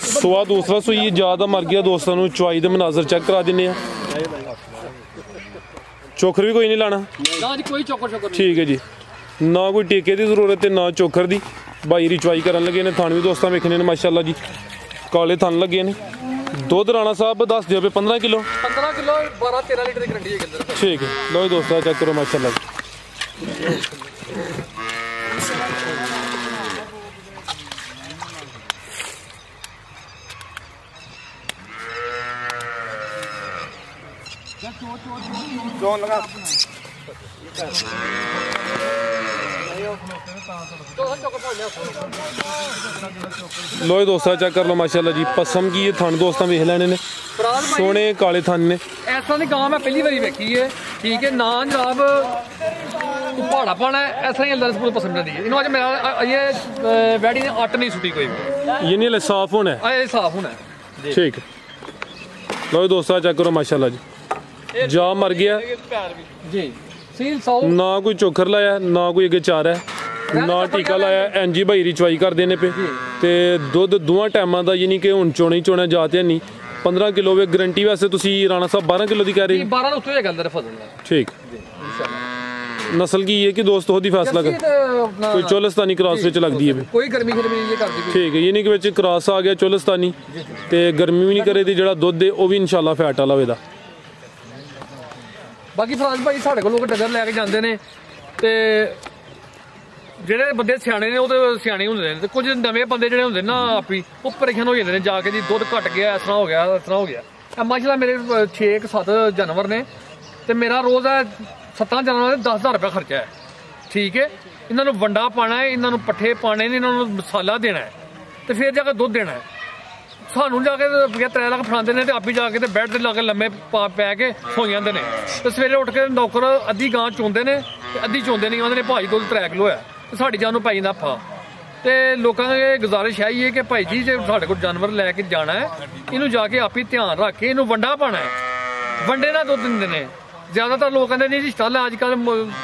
ਸੁਆ ਦੂਸਰਾ ਸੂਈ ਜ਼ਿਆਦਾ ਮਰ ਗਿਆ ਦੋਸਤਾਂ ਨੂੰ। ਚੁਆਈ ਦੇ ਮਨਾਜ਼ਰ ਚੈੱਕ ਕਰਾ ਦਿੰਨੇ ਆ। ਚੋਖਰ ਵੀ ਕੋਈ ਨਹੀਂ ਲਾਣਾ ਨਾ ਜੀ, ਕੋਈ ਚੋਕਰ ਠੀਕ ਹੈ ਜੀ। ਨਾ ਕੋਈ ਟੇਕੇ ਦੀ ਜ਼ਰੂਰਤ ਤੇ ਨਾ ਚੋਖਰ ਦੀ। ਭਾਈ ਦੀ ਚੁਆਈ ਕਰਨ ਲੱਗੇ ਨੇ, ਥਣ ਵੀ ਦੋਸਤਾਂ ਵੇਖਣੇ ਨੇ ਮਾਸ਼ਾਅੱਲਾ ਜੀ, ਕਾਲੇ ਥਣ ਲੱਗੇ ਨੇ। ਦੁੱਧ ਰਾਣਾ ਸਾਹਿਬ ਦੱਸ ਦਿਓ 15 ਕਿਲੋ 12-13 ਲੀਟਰ ਦੀ ਗਰੰਟੀ ਹੈ ਕਿੰਦਰ। ਠੀਕ ਹੈ, ਲਓ ਦੋਸਤਾਂ ਚੈੱਕ ਕਰੋ ਮਾਸ਼ਾਅੱਲਾ। ਲੋਏ ਦੋਸਤਾਂ ਚੈੱਕ ਕਰ ਲਓ ਮਾਸ਼ਾਅੱਲਾ ਜੀ। ਪਸਮ ਕੀ ਇਹ ਥਣ ਦੋਸਤਾਂ ਵੇਖ ਲੈਣੇ ਨੇ, ਸੋਹਣੇ ਕਾਲੇ ਥਣ ਨੇ। ਐਸਾ ਦੀ ਗਾਂ ਮੈਂ ਪਹਿਲੀ ਵਾਰੀ ਵੇਖੀ ਹੈ, ਠੀਕ ਹੈ ਨਾ ਜਨਾਬ। ਪਹਾੜਾ ਪਾਣਾ ਐਸਾ ਹੀ ਅੰਦਰ ਪਸੰਦ ਆਉਂਦੀ ਹੈ ਇਹਨੂੰ। ਅੱਜ ਮੇਰਾ ਇਹ ਵੈਡੀ ਨੇ ਅੱਟ ਨਹੀਂ ਸੁੱਟੀ ਕੋਈ ਵੀ, ਇਹ ਨਹੀਂ ਸਾਫ ਹੋਣਾ, ਇਹ ਸਾਫ ਹੋਣਾ ਠੀਕ। ਲਓ ਦੋਸਤਾਂ ਚੈੱਕ ਕਰੋ ਮਾਸ਼ਾਅੱਲਾ ਜੀ, ਜਾ ਮਰ ਗਿਆ ਜੀ। ਸੀਲ 100 ਨਾ ਕੋਈ ਚੋਖਰ ਲਾਇਆ, ਨਾ ਕੋਈ ਅੱਗੇ ਚਾਰ ਹੈ, ਨਾ ਟੀਕਾ ਲਾਇਆ। ਐਨਜੀ ਭਾਈ ਦੀ ਚੁਆਈ ਕਰਦੇ ਨੇ ਪਏ ਤੇ ਦੁੱਧ ਦੋਵਾਂ ਟਾਈਮਾਂ ਦਾ, ਯਾਨੀ ਕਿ ਹੁਣ ਚੋਣਾ ਹੀ ਚੋਣਾ ਜਾਤੇ ਨਹੀਂ। 15 ਕਿਲੋ ਵੇ ਗਰੰਟੀ ਵਾਸਤੇ ਤੁਸੀਂ ਰਾਣਾ ਸਾਹਿਬ 12 ਕਿਲੋ ਦੀ ਕਹਿ ਰਹੇ? 12 ਤੋਂ ਉੱਤੇ ਗੱਲ ਫਸਲ ਠੀਕ। ਨਸਲ ਕੀ ਹੈ ਕਿ ਦੋਸਤ ਉਹਦੀ ਫੈਸਲਾ ਕਰ, ਕੋਈ ਚੋਲਸਤਾਨੀ ਕ੍ਰਾਸ ਵਿੱਚ ਲੱਗਦੀ ਹੈ ਕੋਈ ਗਰਮੀ ਇਹ ਕਰਦੀ ਠੀਕ ਹੈ, ਯਾਨੀ ਕਿ ਵਿੱਚ ਕ੍ਰਾਸ ਆ ਗਿਆ ਚੋਲਸਤਾਨੀ ਤੇ ਗਰਮੀ ਵੀ ਨਹੀਂ ਕਰੇ ਤੇ ਜਿਹੜਾ ਦੁੱਧ ਹੈ ਉਹ ਵੀ ਇਨਸ਼ਾਅੱਲਾ ਫੈਟ ਵਾਲਾ ਹੋਵੇਗਾ। ਬਾਕੀ ਫਰਾਜ ਭਾਈ ਸਾਡੇ ਕੋਲ ਲੋਕ ਡੰਗਰ ਲੈ ਕੇ ਜਾਂਦੇ ਨੇ ਤੇ ਜਿਹੜੇ ਬੰਦੇ ਸਿਆਣੇ ਨੇ ਉਹ ਤੇ ਸਿਆਣੇ ਹੁੰਦੇ ਨੇ, ਤੇ ਕੁਝ ਨਵੇਂ ਬੰਦੇ ਜਿਹੜੇ ਹੁੰਦੇ ਨਾ ਆਪੀ ਉਹ ਪਰੇਸ਼ਾਨ ਹੋ ਜਾਂਦੇ ਨੇ ਜਾ ਕੇ ਜੀ ਦੁੱਧ ਘਟ ਗਿਆ, ਇਸ ਤਰ੍ਹਾਂ ਹੋ ਗਿਆ, ਇਸ ਤਰ੍ਹਾਂ ਹੋ ਗਿਆ। ਮਾਸ਼ਾਅੱਲਾ ਮੇਰੇ 6-7 ਜਾਨਵਰ ਨੇ ਤੇ ਮੇਰਾ ਰੋਜ਼ ਹੈ 7 ਜਾਨਵਰਾਂ ਦੇ 10,000 ਰੁਪਏ ਖਰਚਾ ਹੈ, ਠੀਕ ਹੈ। ਇਹਨਾਂ ਨੂੰ ਵੰਡਾ ਪਾਣਾ ਹੈ, ਇਹਨਾਂ ਨੂੰ ਪੱਠੇ ਪਾਣੇ ਨੇ, ਇਹਨਾਂ ਨੂੰ ਮਸਾਲਾ ਦੇਣਾ ਹੈ ਤੇ ਫਿਰ ਜਾ ਕੇ ਦੁੱਧ ਦੇਣਾ ਹੈ। ਸਾਨੂੰ ਜਾ ਕੇ 3 ਲੱਖ ਫੜਾਉਂਦੇ ਨੇ ਤੇ ਆਪੀ ਜਾ ਕੇ ਤੇ ਬੈੱਡ ਤੇ ਲਾ ਕੇ ਲੰਮੇ ਪੈ ਕੇ ਸੌ ਜਾਂਦੇ ਨੇ ਤੇ ਸਵੇਰੇ ਉੱਠ ਕੇ ਨੌਕਰ ਅੱਧੀ ਗਾਂ ਚੋਂਦੇ ਨੇ ਤੇ ਅੱਧੀ ਚੋਂਦੇ ਨਹੀਂ। ਆਉਂਦੇ ਨੇ ਭਾਈ ਦੁੱਧ 3 ਕਿਲੋ ਹੈ ਤੇ ਸਾਡੀ ਜਾਨ ਨੂੰ ਪੈ ਜਾਂਦਾ ਫਾ। ਤੇ ਲੋਕਾਂ ਦੀ ਇਹ ਗੁਜ਼ਾਰਿਸ਼ ਹੈ ਕਿ ਭਾਈ ਜੀ ਜੇ ਸਾਡੇ ਕੋਲ ਜਾਨਵਰ ਲੈ ਕੇ ਜਾਣਾ ਹੈ ਇਹਨੂੰ ਜਾ ਕੇ ਆਪੀ ਧਿਆਨ ਰੱਖ ਕੇ ਇਹਨੂੰ ਵੰਡਾ ਪਾਣਾ ਹੈ। ਵੰਡੇ ਨਾਲ ਦੁੱਧ ਦਿੰਦੇ ਨੇ ਜ਼ਿਆਦਾਤਰ ਲੋਕ, ਕਹਿੰਦੇ ਨਹੀਂ ਜੀ ਚੱਲ ਅੱਜ ਕੱਲ੍ਹ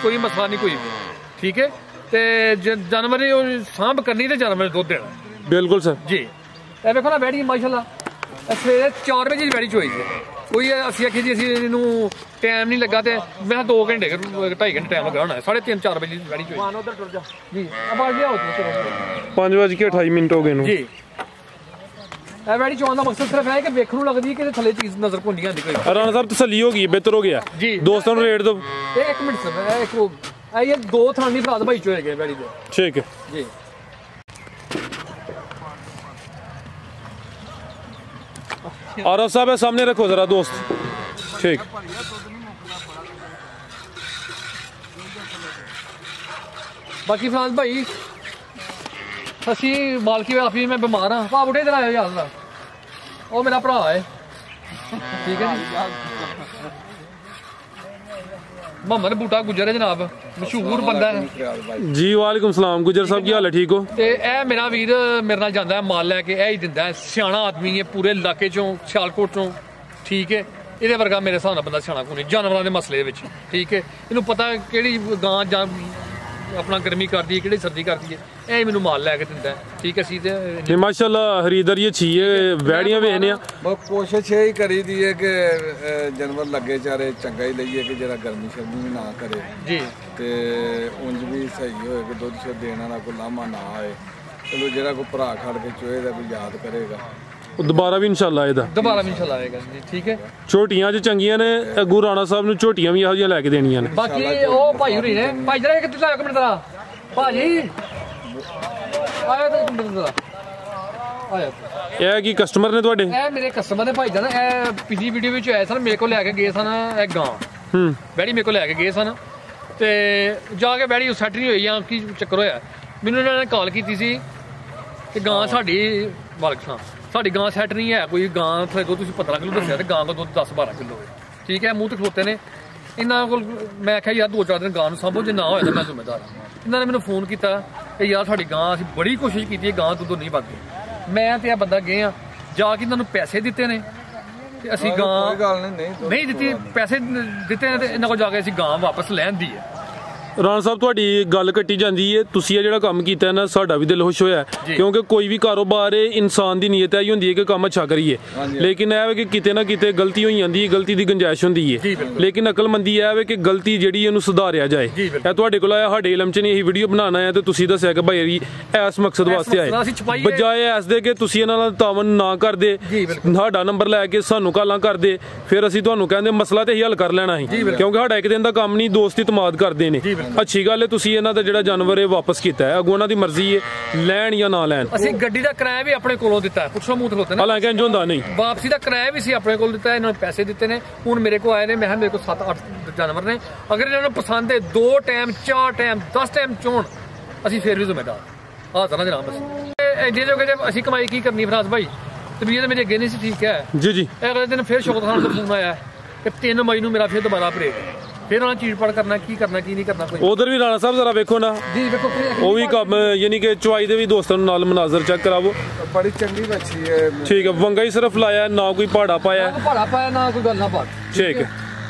ਕੋਈ ਮਸਲਾ ਨਹੀਂ ਕੋਈ, ਠੀਕ ਹੈ। ਤੇ ਜਾਨਵਰ ਦੀ ਸਾਂਭ ਕਰਨੀ ਤੇ ਜਾਨਵਰ ਦੁੱਧ ਦੇਣਾ। ਬਿਲਕੁਲ ਸਰ ਜੀ। ਇਹ ਵੇਖੋ ਨਾ ਬੈਠੀ ਮਾਸ਼ਾਅੱਲਾ ਸਵੇਰੇ 4 ਵਜੇ ਦੀ ਬੈਠੀ ਚੋਈ ਹੈ। ਕੋਈ ਅਸੀਂ ਆਖੀ ਜੀ ਅਸੀਂ ਇਹਨੂੰ ਟਾਈਮ ਨਹੀਂ ਲੱਗਾ ਤੇ ਮੈਂ 2 ਘੰਟੇ 2.5 ਘੰਟੇ ਟਾਈਮ ਲੱਗਾ ਹੋਣਾ, 3:30-4 ਵਜੇ ਦੀ ਬੈਠੀ ਚੋਈ ਜੀ। ਆਵਾਜ਼ ਲਿਆਓ 5:28 ਹੋ ਗਏ ਨੂੰ ਜੀ। ਇਹ ਬੈਠੀ ਚੋਣ ਦਾ ਮਕਸਦ ਸਿਰਫ ਹੈ ਕਿ ਵੇਖਣ ਨੂੰ ਲੱਗਦੀ ਹੈ ਕਿ ਥੱਲੇ ਚੀਜ਼ ਨਜ਼ਰ ਕੋ ਨਹੀਂ ਆਉਂਦੀ ਕੋਈ। ਰਾਣਾ ਸਾਹਿਬ ਤਸੱਲੀ ਹੋ ਗਈ, ਬਿਹਤਰ ਹੋ ਗਿਆ ਜੀ। ਦੋਸਤਾਂ ਨੂੰ ਰੇਟ ਦਿਓ। ਇਹ 1 ਮਿੰਟ ਸਰ, ਇਹ 2 ਥਾਂ ਦੀ ਫਰਾਦ ਭਾਈ ਚੋਏ ਗਏ ਬੈਠੀ ਦੇ, ਠੀਕ ਹੈ ਜੀ। आरफ साहब है सामने रखो जरा दोस्त, ठीक। बाकी फराज भाई ਅਸੀਂ ਮਾਲਕੀ ਆਫੀ ਮੈਂ ਬਿਮਾਰ ਹਾਂ। ਭਾ ਬੁੱਢੇ ਇਧਰ ਆਇਓ ਯਾਰ ਦਾ, ਉਹ ਮੇਰਾ ਭਰਾ ਹੈ, ਠੀਕ ਹੈ ਜੀ। मोहम्मद बूटा गुजर है जनाब, मशहूर बंदा है जी। वालेकुम सलाम गुजर साहब, की हाल है? ठीक हो? ते ए मेरा वीर मेरे नाल जांदा है माल लैके, ए ही दिंदा है। सियाना आदमी है पूरे इलाके चों, सियालकोट चों, ठीक है। ਇਹਦੇ ਵਰਗਾ ਮੇਰੇ ਹਿਸਾਬ ਨਾਲ ਬੰਦਾ ਸਿਆਣਾ ਕੋਈ ਨਹੀਂ ਜਾਨਵਰਾਂ ਦੇ ਮਸਲੇ ਵਿੱਚ, ਠੀਕ ਹੈ। ਇਹਨੂੰ ਪਤਾ ਕਿਹੜੀ ਗਾਂ ਜਾਂ ਆਪਣਾ ਗਰਮੀ ਕਰਦੀ ਹੈ, ਕਿਹੜੀ ਸਰਦੀ ਕਰਦੀ ਹੈ, ਇਹ ਮੈਨੂੰ ਮਾਲ ਲੈ ਕੇ ਦਿੰਦਾ, ਠੀਕ ਹੈ। ਅਸੀਂ ਤੇ ਮਾਸ਼ਾਅੱਲਾ ਖਰੀਦਦਾਰੀ ਅੱਛੀ ਹੈ, ਵੈੜੀਆਂ ਵੇਚਨੇ ਆ। ਬਹੁਤ ਕੋਸ਼ਿਸ਼ ਇਹ ਕਰੀ ਦੀ ਹੈ ਕਿ ਜਾਨਵਰ ਲੱਗੇ ਚਾਰੇ ਚੰਗਾ ਹੀ ਲਈਏ ਕਿ ਜਿਹੜਾ ਗਰਮੀ ਸ਼ਰਮੀ ਵੀ ਨਾ ਕਰੇ ਜੀ, ਤੇ ਉਂਝ ਵੀ ਸਹੀ ਹੋਏ ਕਿ ਦੁੱਧ ਸ਼ੁੱਧ ਦੇਣ ਵਾਲਾ ਕੋਈ ਲਾਮਾ ਨਾ ਆਏ। ਚਲੋ ਜਿਹੜਾ ਕੋਈ ਭਰਾ ਖੜ ਕੇ ਚੋਏ ਦਾ ਕੋਈ ਯਾਦ ਕਰੇਗਾ ਉਹ ਦੁਬਾਰਾ ਵੀ ਇਨਸ਼ਾਅੱਲਾ ਇਹਦਾ ਦੁਬਾਰਾ ਵੀ ਇਨਸ਼ਾਅੱਲਾ ਆਏਗਾ ਜੀ, ਠੀਕ ਹੈ। ਝੋਟੀਆਂ ਚ ਚੰਗੀਆਂ ਨੇ, ਅੱਗੂ ਰਾਣਾ ਸਾਹਿਬ ਨੂੰ ਝੋਟੀਆਂ ਵੀ ਇਹੋ ਜਿਹੀਆਂ ਲੈ ਕੇ ਦੇਣੀਆਂ ਨੇ। ਬਾਕੀ ਉਹ ਭਾਈ ਹੁਰੀ ਨੇ, ਭਾਈ ਜਰਾ ਕਿੱਥੇ ਜਾ, ਇੱਕ ਮਿੰਟ ਜਰਾ ਭਾਜੀ ਆਇਆ ਤਾਂ ਇੱਕ ਮਿੰਟ ਜਰਾ ਆਇਆ। ਇਹ ਕੀ ਕਸਟਮਰ ਨੇ ਤੁਹਾਡੇ? ਇਹ ਮੇਰੇ ਕਸਟਮਰ ਨੇ ਭਾਈ ਜਾਨ। ਇਹ ਪਿਛਲੀ ਵੀਡੀਓ ਵਿੱਚ ਆਏ ਸਨ, ਮੇਰੇ ਕੋਲ ਲੈ ਕੇ ਗਏ ਸਨ ਇਹ ਗਾਂ, ਬੈੜੀ ਮੇਰੇ ਕੋਲ ਲੈ ਕੇ ਗਏ ਸਨ ਤੇ ਜਾ ਕੇ ਬੈੜੀ ਸੈੱਟ ਨਹੀਂ ਹੋਈ ਜਾਂ ਕੀ ਚੱਕਰ ਹੋਇਆ। ਮੈਨੂੰ ਇਹਨਾਂ ਨੇ ਕਾਲ ਕੀਤੀ ਸੀ ਕਿ ਗਾਂ ਸਾਡੀ ਮਾਲਕ ਸਾਂ ਸਾਡੀ ਗਾਂ ਸੈੱਟ ਨਹੀਂ ਹੈ ਕੋਈ ਗਾਂ ਥੋੜੇ ਦੁੱਧ ਤੁਸੀਂ 15 ਕਿਲੋ ਦੱਸਿਆ ਤੇ ਗਾਂ ਦਾ ਦੁੱਧ 10-12 ਕਿਲੋ ਹੈ ਠੀਕ ਹੈ ਮੂੰਹ ਤੇ ਖਲੋਤੇ ਨੇ ਇਹਨਾਂ ਕੋਲ ਮੈਂ ਆਖਿਆ ਯਾਰ 2-4 ਦਿਨ ਗਾਂ ਨੂੰ ਸਾਂਭੋ ਜੇ ਨਾ ਹੋਇਆ ਤਾਂ ਮੈਂ ਜ਼ਿੰਮੇਦਾਰ ਹਾਂ ਇਹਨਾਂ ਨੇ ਮੈਨੂੰ ਫੋਨ ਕੀਤਾ ਕਿ ਯਾਰ ਸਾਡੀ ਗਾਂ ਅਸੀਂ ਬੜੀ ਕੋਸ਼ਿਸ਼ ਕੀਤੀ ਹੈ ਗਾਂ ਦੁੱਧ ਨਹੀਂ ਵੱਧਦੀ ਮੈਂ ਤੇ ਇਹ ਬੰਦਾ ਗਏ ਆ ਜਾ ਕੇ ਇਹਨਾਂ ਨੂੰ ਪੈਸੇ ਦਿੱਤੇ ਨੇ ਤੇ ਅਸੀਂ ਗਾਂ ਨਹੀਂ ਦਿੱਤੀ ਪੈਸੇ ਦਿੱਤੇ ਨੇ ਤੇ ਇਹਨਾਂ ਕੋਲ ਜਾ ਕੇ ਅਸੀਂ ਗਾਂ ਵਾਪਸ ਲੈਣ ਦੀ ਹੈ ਰਾਣਾ ਸਾਹਿਬ ਤੁਹਾਡੀ ਗੱਲ ਕੱਟੀ ਜਾਂਦੀ ਹੈ ਤੁਸੀਂ ਇਹ ਜਿਹੜਾ ਕੰਮ ਕੀਤਾ ਨਾ ਸਾਡਾ ਵੀ ਦਿਲ ਖੁਸ਼ ਹੋਇਆ ਕਿਉਂਕਿ ਕੋਈ ਵੀ ਕਾਰੋਬਾਰ ਇਨਸਾਨ ਦੀ ਨੀਅਤ ਇਹੀ ਹੁੰਦੀ ਹੈ ਕਿ ਕੰਮ ਅੱਛਾ ਕਰੀਏ ਲੇਕਿਨ ਇਹ ਹੈ ਕਿ ਕਿਤੇ ਨਾ ਕਿਤੇ ਗਲਤੀ ਹੋਈ ਜਾਂਦੀ ਹੈ ਗਲਤੀ ਦੀ ਗੁੰਜਾਇਸ਼ ਹੁੰਦੀ ਹੈ ਲੇਕਿਨ ਅਕਲਮੰਦੀ ਇਹ ਹੈ ਕਿ ਗਲਤੀ ਜਿਹੜੀ ਇਹਨੂੰ ਸੁਧਾਰਿਆ ਜਾਏ ਇਹ ਤੁਹਾਡੇ ਕੋਲ ਆਇਆ ਸਾਡੇ ਇਲਮ 'ਚ ਨਹੀਂ ਇਹੀ ਵੀਡੀਓ ਬਣਾਉਣਾ ਹੈ ਤੇ ਤੁਸੀਂ ਦੱਸਿਆ ਕਿ ਭਾਈ ਇਸ ਮਕਸਦ ਵਾਸਤੇ ਆਏ ਬਜਾਏ ਇਸ ਦੇ ਕਿ ਤੁਸੀਂ ਇਹਨਾਂ ਨਾਲ ਤਾਵਨ ਨਾ ਕਰਦੇ ਸਾਡਾ ਨੰਬਰ ਲੈ ਕੇ ਸਾਨੂੰ ਕਾਲਾਂ ਕਰਦੇ ਫਿਰ ਅਸੀਂ ਤੁਹਾਨੂੰ ਕਹਿੰਦੇ ਮਸਲਾ ਤੇ ਹੀ ਹੱਲ ਕਰ ਲੈਣਾ ਸੀ ਕਿਉਂਕਿ ਸਾਡਾ ਇੱਕ ਦਿਨ ਦਾ ਕੰਮ ਨਹੀਂ ਦੋਸਤੀ ਇਤਮਾਦ ਕਰਦੇ ਨੇ ਅੱਛੀ ਗੱਲ ਹੈ ਤੁਸੀਂ ਇਹਨਾਂ ਦਾ ਜਿਹੜਾ ਜਾਨਵਰ ਹੈ ਵਾਪਸ ਕੀਤਾ ਹੈ ਅੱਗੋਂ ਉਹਨਾਂ ਦੀ ਮਰਜ਼ੀ ਹੈ ਲੈਣ ਜਾਂ ਨਾ ਲੈਣ ਅਸੀਂ ਗੱਡੀ ਦਾ ਕਿਰਾਇਆ ਵੀ ਆਪਣੇ ਕੋਲੋਂ ਦਿੱਤਾ ਹੈ ਪੁੱਛੋ ਮੂੰਹ ਤੇ ਖਲੋਤੇ ਨੇ ਹਾਲਾਂਕਿ ਇੰਜ ਹੁੰਦਾ ਨਹੀਂ ਵਾਪਸੀ ਦਾ ਕਿਰਾਇਆ ਵੀ ਸੀ ਆਪਣੇ ਕੋਲ ਦਿੱਤਾ ਇਹਨਾਂ ਨੂੰ ਪੈਸੇ ਦਿੱਤੇ ਨੇ ਹੁਣ ਮੇਰੇ ਕੋਲ ਆਏ ਨੇ ਮੈਂ ਮੇਰੇ ਕੋਲ 7-8 ਜਾਨਵਰ ਨੇ ਅਗਰ ਇਹਨਾਂ ਨੂੰ ਪਸੰਦ ਹੈ 2 ਟਾਈਮ 4 ਟਾਈਮ 10 ਟਾਈਮ ਚੋਣ ਅਸੀਂ ਫੇਰ ਵੀ ਜ਼ਿੰਮੇਦਾਰ ਹਾਜ਼ਰ ਹਾਂ ਜਨਾਬ ਅਸੀਂ ਜੇ ਜੋ ਕਿ ਅਸੀਂ ਕਮਾਈ ਕੀ ਕਰਨੀ ਫਰਾਜ਼ ਭਾਈ ਤਬੀਅਤ ਮੇਰੀ ਅੱਗੇ ਨਹੀਂ ਸੀ ਠੀਕ ਹੈ ਜੀ ਅਗਲੇ ਦਿਨ ਫਿਰ ਸ਼ੌਕਤ ਖਾਨ ਦਾ ਫੋਨ ਆਇਆ ਕਿ 3 ਮਈ ਨੂੰ ਮੇਰਾ ਫਿਰ ਦੁਬਾਰਾ ਆਪਰੇਟ ਫਿਰ ਉਹਨਾਂ ਚੀਜ਼ ਪੜ ਕਰਨਾ ਕੀ ਨਹੀਂ ਕਰਨਾ ਕੋਈ ਉਧਰ ਵੀ ਰਾਣਾ ਸਾਹਿਬ ਜ਼ਰਾ ਵੇਖੋ ਨਾ ਜੀ ਵੇਖੋ ਉਹ ਵੀ ਕੰਮ ਯਾਨੀ ਕਿ ਚੁਆਈ ਦੇ ਵੀ ਦੋਸਤਾਂ ਨੂੰ ਨਾਲ ਮਨਾਜ਼ਰ ਚੈੱਕ ਕਰਾਵੋ ਬੜੀ ਚੰਗੀ ਬੱਚੀ ਹੈ ਠੀਕ ਹੈ ਵੰਗਾ ਹੀ ਸਿਰਫ ਲਾਇਆ ਨਾ ਕੋਈ ਪਹਾੜਾ ਪਾਇਆ ਨਾ ਕੋਈ ਗੱਲ ਨਾ ਬਾਤ ਠੀਕ ਹੈ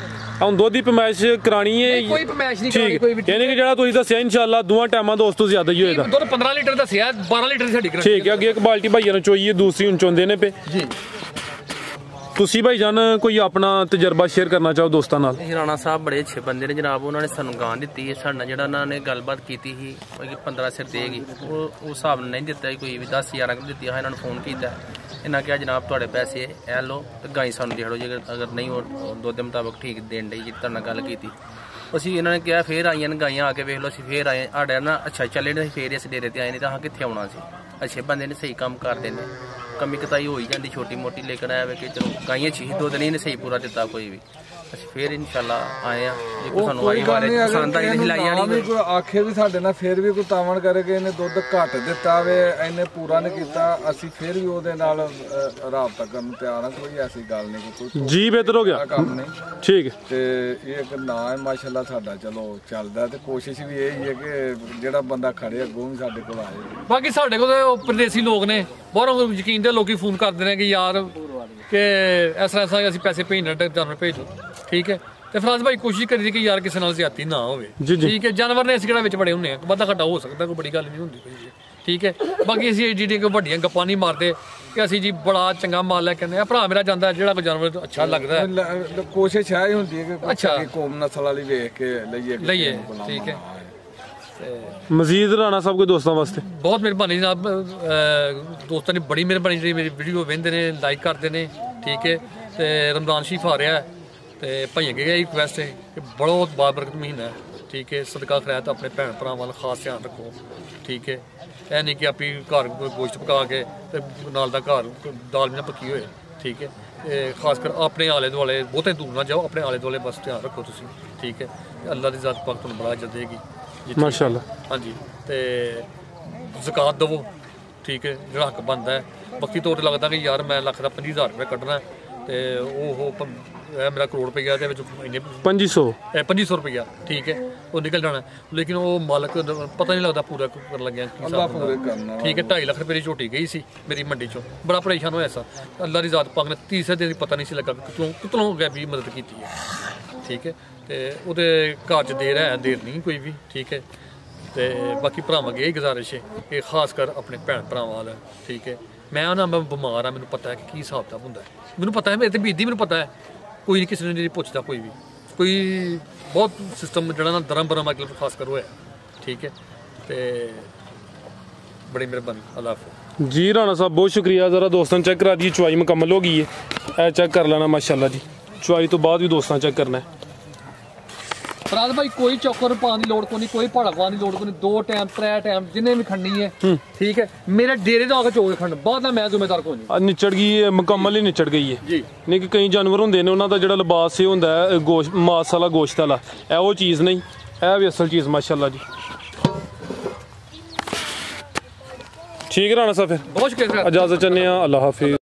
ਹੁਣ ਦੁੱਧ ਦੀ ਪਮੈਸ਼ ਕਰਾਣੀ ਹੈ ਕੋਈ ਪਮੈਸ਼ ਨਹੀਂ ਕਰਾਣੀ ਕੋਈ ਵੀ ਯਾਨੀ ਕਿ ਜਿਹੜਾ ਤੁਸੀਂ ਦੱਸਿਆ ਇਨਸ਼ਾਅੱਲਾ ਦੋਵਾਂ ਟਾਈਮਾਂ ਦੋਸਤੋ ਜ਼ਿਆਦਾ ਹੀ ਹੋਏਗਾ ਦੁੱਧ 15 ਲੀਟਰ ਦੱਸਿਆ 12 ਲੀਟਰ ਸਾਡੀ ਕਰਾਣੀ ਠੀਕ ਹੈ ਅੱਗੇ ਇੱਕ ਬਾਲਟੀ ਭਾਈਆਂ ਨੂੰ ਚੋਈਏ ਦੂਸਰੀ ਹੁਣ ਚੋਂਦੇ ਨੇ ਪਏ ਜੀ ਤੁਸੀਂ ਭਾਈ ਜਾਨ ਕੋਈ ਆਪਣਾ ਤਜਰਬਾ ਸ਼ੇਅਰ ਕਰਨਾ ਚਾਹੋ ਦੋਸਤਾਂ ਨਾਲ ਰਾਣਾ ਸਾਹਿਬ ਬੜੇ ਅੱਛੇ ਬੰਦੇ ਨੇ ਜਨਾਬ ਉਹਨਾਂ ਨੇ ਸਾਨੂੰ ਗਾਂ ਦਿੱਤੀ ਹੈ ਸਾਡਾ ਜਿਹੜਾ ਉਹਨਾਂ ਨੇ ਗੱਲਬਾਤ ਕੀਤੀ ਸੀ 15 ਸਿਰ ਦੇਗੀ ਉਹ ਹਿਸਾਬ ਨਾਲ ਨਹੀਂ ਦਿੱਤਾ ਕੋਈ ਵੀ 10-11 ਕਿਲੋ ਦਿੱਤੀ ਇਹਨਾਂ ਨੂੰ ਫੋਨ ਕੀਤਾ ਇਹਨਾਂ ਕਿਹਾ ਜਨਾਬ ਤੁਹਾਡੇ ਪੈਸੇ ਇਹ ਲਓ ਤੇ ਗਾਂ ਸਾਨੂੰ ਦੇੜੋ ਜੇ ਅਗਰ ਨਹੀਂ ਉਹ ਦੁੱਧ ਦੇ ਮੁਤਾਬਕ ਠੀਕ ਦੇਣ ਲਈ ਤੁਹਾਡੇ ਨਾਲ ਗੱਲ ਕੀਤੀ ਅਸੀਂ ਇਹਨਾਂ ਨੇ ਕਿਹਾ ਫੇਰ ਆਈਆਂ ਗਾਈਆਂ ਆ ਕੇ ਵੇਖ ਲਓ ਅਸੀਂ ਫੇਰ ਆਏ ਸਾਡਾ ਨਾ ਅੱਛਾ ਚੱਲੇ ਨੇ ਫੇਰ ਇਸ ਡੇਰੇ ਤੇ ਆਏ ਨਹੀਂ ਤਾਂ ਹਾਂ ਕਿੱਥੇ ਆਉਣਾ ਸੀ ਅੱਛੇ ਬੰਦੇ ਨੇ ਸਹੀ ਕੰਮ ਕਰਦੇ ਨੇ ਕਮੀ ਕਤਾਈ ਹੋਈ ਜਾਂਦੀ ਛੋਟੀ ਮੋਟੀ ਲੇਕਿਨ ਆਇਆ ਵੇ ਕਿ ਚਲੋ ਗਾਈਆਂ ਚੀਜ਼ ਦੁੱਧ ਨਹੀਂ ਨੇ ਸਹੀ ਪੂਰਾ ਦਿੱਤਾ ਕੋਈ ਵੀ ਅਸੀਂ ਫੇਰ ਇਨਸ਼ਾਅੱਲਾ ਆਏ ਆ ਜੇ ਕੋਈ ਸਾਨੂੰ ਆਈ ਵਾਲੇ ਪਸੰਦ ਆਈ ਨਹੀਂ ਲਾਈ ਵਾਲੀ ਕੋਈ ਆਖੇ ਵੀ ਸਾਡੇ ਨਾਲ ਫੇਰ ਵੀ ਕੋਈ ਤਾਵਣ ਕਰੇਗੇ ਇਹਨੇ ਦੁੱਧ ਘੱਟ ਦਿੱਤਾ ਵੇ ਇਹਨੇ ਪੂਰਾ ਨਹੀਂ ਕੀਤਾ ਅਸੀਂ ਫੇਰ ਵੀ ਉਹਦੇ ਨਾਲ ਰਾਬਤਾ ਕਰਨ ਨੂੰ ਤਿਆਰ ਹਾਂ ਕੋਈ ਐਸੀ ਗੱਲ ਨਹੀਂ ਕੋਈ ਜੀ ਬਿਹਤਰ ਹੋ ਗਿਆ ਕੰਮ ਨਹੀਂ ਠੀਕ ਤੇ ਇਹ ਇੱਕ ਨਾਂ ਹੈ ਮਾਸ਼ਾਅੱਲਾ ਸਾਡਾ ਚਲੋ ਚੱਲਦਾ ਤੇ ਕੋਸ਼ਿਸ਼ ਵੀ ਇਹ ਹੀ ਹੈ ਕਿ ਜਿਹੜਾ ਬੰਦਾ ਖੜੇ ਅੱਗੋਂ ਵੀ ਸਾਡੇ ਕੋਲ ਆਏ ਬਾਕੀ ਸਾਡੇ ਕੋਲ ਪਰਦੇਸੀ ਲੋਕ ਨੇ ਬਾਹਰੋਂ ਯਕੀਨ ਦੇ ਲੋਕੀ ਫੋਨ ਕਰਦੇ ਨੇ ਕਿ ਯਾਰ ਕਿ ਇਸ ਤਰ੍ਹਾਂ ਅਸੀਂ ਪੈਸੇ ਭੇਜਣਾ ਜਾਨਵਰ ਭੇਜ ਦਿਓ ਠੀਕ ਹੈ ਤੇ ਫਰਾਜ਼ ਭਾਈ ਕੋਸ਼ਿਸ਼ ਕਰੀ ਕਿ ਯਾਰ ਕਿਸੇ ਨਾਲ ਜ਼ਿਆਦਤੀ ਨਾ ਹੋਵੇ ਠੀਕ ਹੈ ਜਾਨਵਰ ਨੇ ਅਸੀਂ ਕਿਹੜਾ ਵਿੱਚ ਬੜੇ ਹੁੰਦੇ ਆ ਵਾਧਾ ਘਾਟਾ ਹੋ ਸਕਦਾ ਕੋਈ ਬੜੀ ਗੱਲ ਨਹੀਂ ਹੁੰਦੀ ਕੋਈ ਠੀਕ ਹੈ ਬਾਕੀ ਅਸੀਂ ਜਿਹੜੀ ਕੋਈ ਵੱਡੀਆਂ ਗੱਪਾਂ ਨਹੀਂ ਮਾਰਦੇ ਕਿ ਅਸੀਂ ਜੀ ਬੜਾ ਚੰਗਾ ਮਾਲ ਲੈ ਕੇ ਆਉਂਦੇ ਆ ਭਰਾ ਮੇਰਾ ਜਾਂਦਾ ਜਿਹੜਾ ਕੋਈ ਜਾਨਵਰ ਅੱਛਾ ਲੱਗਦਾ ਕੋਸ਼ਿਸ਼ ਹੈ ਹੁੰਦੀ ਹੈ ਕਿ ਅੱਛਾ ਕੌਮ ਨਸਲ ਵਾਲੀ ਵੇਖ ਕੇ ਲਈਏ ਠੀਕ ਹੈ ਮਜ਼ੀਦ ਰਾਣਾ ਸਾਹਿਬ ਕੋਈ ਦੋਸਤਾਂ ਵਾਸਤੇ ਬਹੁਤ ਮਿਹਰਬਾਨੀ ਜਨਾਬ ਦੋਸਤਾਂ ਨੇ ਬੜੀ ਮਿਹਰਬਾਨੀ ਜਿਹੜੀ ਮੇਰੀ ਵੀਡੀਓ ਵੇਖਦੇ ਨੇ ਲਾਈਕ ਕਰਦੇ ਨੇ ਠੀਕ ਹੈ ਤੇ ਰਮਜ਼ਾਨ ਸ਼ਰੀਫ ਆ ਰਿਹਾ ਤੇ ਭਾਈਆਂ ਅੱਗੇ ਇਹ ਰਿਕੁਐਸਟ ਹੈ ਕਿ ਬਹੁਤ ਬਾਬਰਕਤ ਮਹੀਨਾ ਹੈ ਠੀਕ ਹੈ ਸਦਕਾ ਖੈਰਾਤ ਆਪਣੇ ਭੈਣ ਭਰਾਵਾਂ ਵੱਲ ਖਾਸ ਧਿਆਨ ਰੱਖੋ ਠੀਕ ਹੈ ਇਹ ਨਹੀਂ ਕਿ ਆਪੀ ਘਰ ਗੋਸ਼ਤ ਪਕਾ ਕੇ ਤੇ ਨਾਲ ਦਾ ਘਰ ਦਾਲ ਵੀ ਨਾ ਪੱਕੀ ਹੋਏ ਠੀਕ ਹੈ ਤੇ ਖਾਸ ਕਰ ਆਪਣੇ ਆਲੇ ਦੁਆਲੇ ਬਹੁਤੇ ਦੂਰ ਨਾ ਜਾਓ ਆਪਣੇ ਆਲੇ ਦੁਆਲੇ ਬਸ ਧਿਆਨ ਰੱਖੋ ਤੁਸੀਂ ਠੀਕ ਹੈ ਅੱਲਾਹ ਦੀ ਜ਼ਾਤ ਪਾਕ ਤੁਹਾਨੂੰ ਬੜਾ ਇੱਜ਼ਤ ਦੇਗੀ ਮਾਸ਼ਾਅੱਲਾ ਹਾਂਜੀ ਤੇ ਜ਼ਕਾਤ ਦਵੋ ਠੀਕ ਹੈ ਜਿਹੜਾ ਹੱਕ ਬਣਦਾ ਹੈ ਬਾਕੀ ਤੌਰ ਤੇ ਲੱਗਦਾ ਕਿ ਯਾਰ ਮੈਂ ਲੱਖ ਦਾ 50,000 ਰੁਪਏ ਕੱਢਣਾ ਤੇ ਉਹ ਮੇਰਾ ਕਰੋੜ ਰੁਪਈਆ ਦੇ ਵਿੱਚ ਇੰਨੇ 2500 ਰੁਪਈਆ ਠੀਕ ਹੈ ਉਹ ਨਿਕਲ ਜਾਣਾ ਲੇਕਿਨ ਉਹ ਮਾਲਕ ਪਤਾ ਨਹੀਂ ਲੱਗਦਾ ਪੂਰਾ ਕਰਨ ਲੱਗਿਆ ਕੀ ਹਿਸਾਬ ਠੀਕ ਹੈ 2.5 ਲੱਖ ਰੁਪਏ ਦੀ ਝੋਟੀ ਗਈ ਸੀ ਮੇਰੀ ਮੰਡੀ ਚੋਂ ਬੜਾ ਪਰੇਸ਼ਾਨ ਹੋਇਆ ਸੀ ਅੱਲਾਹ ਦੀ ਜ਼ਾਤ ਪਾਕ ਨੇ ਤੀਸਰੇ ਦਿਨ ਪਤਾ ਨਹੀਂ ਸੀ ਲੱਗਾ ਕਿਤੋਂ ਗੈਬੀ ਮਦਦ ਕੀਤੀ ਹੈ ਠੀਕ ਹੈ ਤੇ ਉਹਦੇ ਘਰ 'ਚ ਦੇਰ ਹੈ ਦੇਰ ਨਹੀਂ ਕੋਈ ਵੀ ਠੀਕ ਹੈ ਤੇ ਬਾਕੀ ਭਰਾਵਾਂ ਅੱਗੇ ਇਹ ਗੁਜ਼ਾਰਿਸ਼ ਹੈ ਕਿ ਖਾਸ ਕਰ ਆਪਣੇ ਭੈਣ ਭਰਾਵਾਂ ਵਾਲਾ ਠੀਕ ਹੈ ਮੈਂ ਮੈਂ ਬਿਮਾਰ ਆ ਮੈਨੂੰ ਪਤਾ ਹੈ ਕਿ ਕੀ ਹਿਸਾਬ ਕਿਤਾਬ ਹੁੰਦਾ ਮੈਨੂੰ ਪਤਾ ਹੈ ਮੇਰੇ ਤੇ ਬੀਤੀ ਮੈਨੂੰ ਪਤਾ ਹੈ ਕੋਈ ਨਹੀਂ ਕਿਸੇ ਨੂੰ ਨਹੀਂ ਪੁੱਛਦਾ ਕੋਈ ਵੀ ਕੋਈ ਬਹੁਤ ਸਿਸਟਮ ਜਿਹੜਾ ਨਾ ਦਰਮ ਬਰਮ ਅਗਲ ਖਾਸ ਕਰ ਹੋਇਆ ਠੀਕ ਹੈ ਤੇ ਬੜੀ ਮਿਹਰਬਾਨੀ ਅੱਲਾਹ ਹਾਫਿਜ਼ ਜੀ ਰਾਣਾ ਸਾਹਿਬ ਬਹੁਤ ਸ਼ੁਕਰੀਆ ਜ਼ਰਾ ਦੋਸਤਾਂ ਚੈੱਕ ਕਰਾ ਦੀ ਚੁਆਈ ਮੁਕੰਮਲ ਹੋ ਗਈ ਹੈ ਇਹ ਚੈੱਕ ਕਰ ਲੈਣਾ ਮਾਸ਼ਾਅੱਲਾ ਜੀ ਚੁਆਈ ਤੋਂ ਬਾਅਦ ਵੀ ਦੋਸਤਾਂ ਚੈੱਕ ਕਰਨਾ ਹੈ ਫਰਾਜ਼ ਭਾਈ ਕੋਈ ਚੌਕਰ ਪਾਉਣ ਦੀ ਲੋੜ ਕੋਈ ਨਹੀਂ ਕੋਈ ਭਾੜਾ ਪਾਉਣ ਦੀ ਲੋੜ ਕੋਈ ਨਹੀਂ 2 ਟਾਈਮ 3 ਟਾਈਮ ਜਿੰਨੇ ਵੀ ਖੰਡਣੀ ਹੈ ਠੀਕ ਹੈ ਮੇਰੇ ਡੇਰੇ ਤੋਂ ਆ ਕੇ ਚੋਕ ਖੰਡ ਬਾਅਦ ਦਾ ਮੈਂ ਜ਼ਿੰਮੇਦਾਰ ਕੋਈ ਨਹੀਂ ਨਿਚੜ ਗਈ ਹੈ ਮੁਕੰਮਲ ਹੀ ਨਿਚੜ ਗਈ ਹੈ ਜੀ ਨਹੀਂ ਕਿ ਕਈ ਜਾਨਵਰ ਹੁੰਦੇ ਨੇ ਉਹਨਾਂ ਦਾ ਜਿਹੜਾ ਲਿਬਾਸ ਇਹ ਹੁੰਦਾ ਹੈ ਗੋਸ਼ਤ ਮਾਸ ਵਾਲਾ ਗੋਸ਼ਤ ਵਾਲਾ ਇਹ ਉਹ ਚੀਜ਼ ਨਹੀਂ ਇਹ ਵੀ ਅਸਲ ਚੀਜ਼ ਮਾਸ਼ਾਅੱਲਾ ਜੀ ठीक है राणा साहब फिर बहुत शुक्रिया सर। इजाजत चाहते हैं। अल्लाह हाफिज।